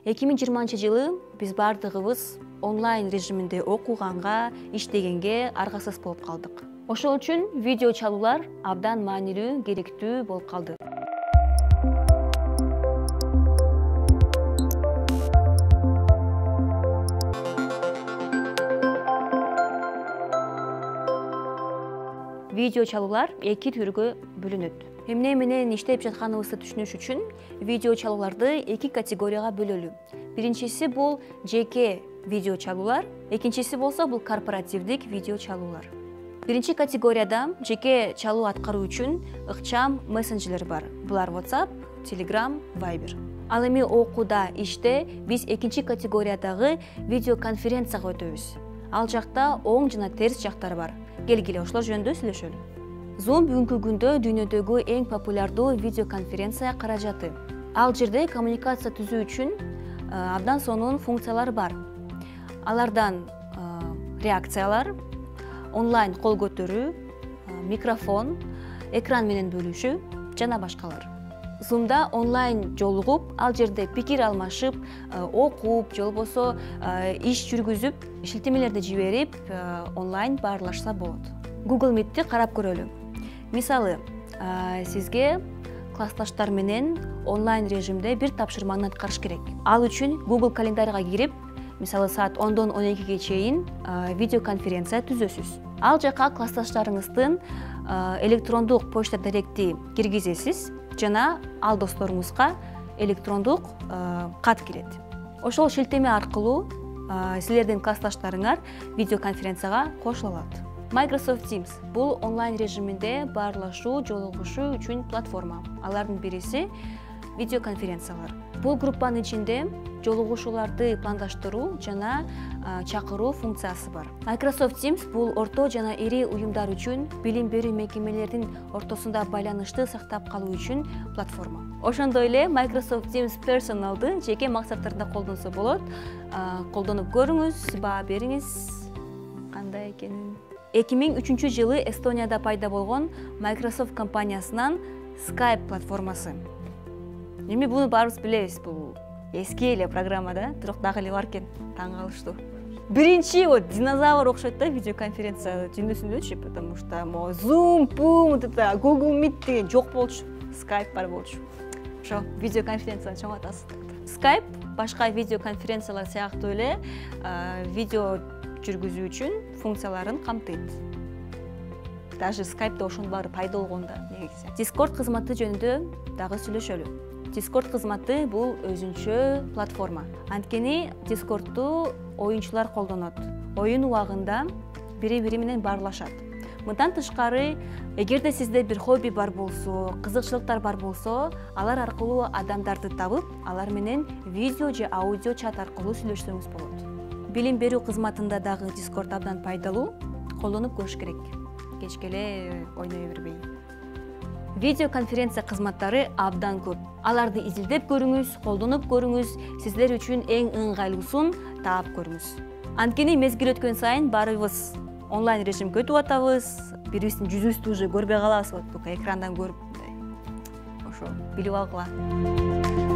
2020 жылы биз бардыгыбыз онлайн режиминде окуганга, иштегенге аргасыз болуп калдык. Ошол үчүн видео чалуулар абдан маанилүү, керектүү болуп калды. Видео чалуулар эки түргө бөлүнөт. Эмне менен иштеп жатканыбызды түшүнүш үчүн видео чалууларды эки категорияга бөлөлү. Биринчиси бул жеке видео чалуулар, экинчиси болсо бул корпоративдик видео чалуулар. Биринчи категорияда жеке чалуу аткаруу үчүн ыкчам мессенджерлер бар. Булар WhatsApp, Telegram, Viber. Ал эми окууда, иште биз экинчи категориядагы видеоконференцияга өтөбүз. Ал жакта оң жана терс жактары бар. Келгиле ошолор жөнүндө сүйлөшөлү. Zoom бүгүнкү күндө дүйнөдөгү эң популярдуу видеоконференция каражаты. Ал жерде коммуникация түзүү үчүн абдан сонун функциялар бар. Алардан реакциялар, онлайн кол көтөрүү, микрофон, экран менен бөлүшүү жана башкалар. Zoom'да онлайн жолугуп, ал жерде пикир алмашып, окуп, же болбосо иш жүргүзүп, шилтемелерди жиберип, онлайн баарлашса болот. Google Meet'ти карап көрөлү. Мисалы, сизге классташтар менен онлайн режимде бир тапшырманы аткарыш керек. Ал үчүн Google календарга кирип, мисалы саат 10-дон 12-ге чейин видеоконференция түзөсүз. Ал жака классташтарыңыздын электрондук почта даректи киргизесиз жана ал досторуңузга электрондук кат келет. Ошол шилтеме аркылуу силердин классташтарыңар видеоконференцияга кошула алат. Microsoft Teams бул онлайн режиминде баарлашуу, жолугушуу үчүн платформа. Алардын бириси видеоконференциялар. Бул группанын ичинде жолугушууларды пландаштыруу жана чакыруу функциясы бар. Microsoft Teams бул орто жана ири уюмдар үчүн билим берүү мекемелеринин ортосунда байланышты сактап калуу үчүн платформа. Ошондой эле Microsoft Teams Personal'ды жеке максаттарда колдонсо болот. Колдонуп көрүңүз, баа бериңиз кандай экенин. 2003 жылы Эстонияда пайда болгон Microsoft компаниясынан Skype платформасы. Эми буну баарыбыз билебиз, бул эски эле программа да, бирок дагы эле бар экен, таң калыштуу. Биринчи вот динозавр окшойт да видеоконференция дүйнөсүндөчү, потому что Zoom, вот это Google Meet деген жок болчу, Skype бар болчу. Ошо видеоконференцияны чоңойтасыз. Skype башка видеоконференциялар сыяктуу эле видео жүргүзүү үчүн функцияларын камтыйт. Даже Skype'да ошонун баары пайда болгондо негизи. Discord кызматы жөнүндө дагы сүйлөшөлү. Discord кызматы бул өзүнчө платформа. Анткени Discord'ду оюнчулар колдонот. Оюн убагында бири-бири менен баарлашат. Мындан тышкары, эгерде сизде бир хобби бар болсо, кызыкчылыктар бар болсо, алар аркылуу адамдарды табып, алар менен видео же аудио чат аркылуу сүйлөшсөңүз болот. Билим берүү кызматында дагы Discord абдан пайдалуу, колдонуп көрүш керек. Кечкеле ойной бербей. Видеоконференция кызматтары абдан көп. Аларды изилдеп көрүңүз, колдонуп көрүңүз, сиздер үчүн эң ыңгайлуусун таап көрүңүз. Анткени мезгил өткөн сайын баарыбыз онлайн режимге өтүп атабыз, бирибиздин жүзүбүздү уже көрбөй калабыз, вот только экрандан көрүп. Ошо билип алгыла.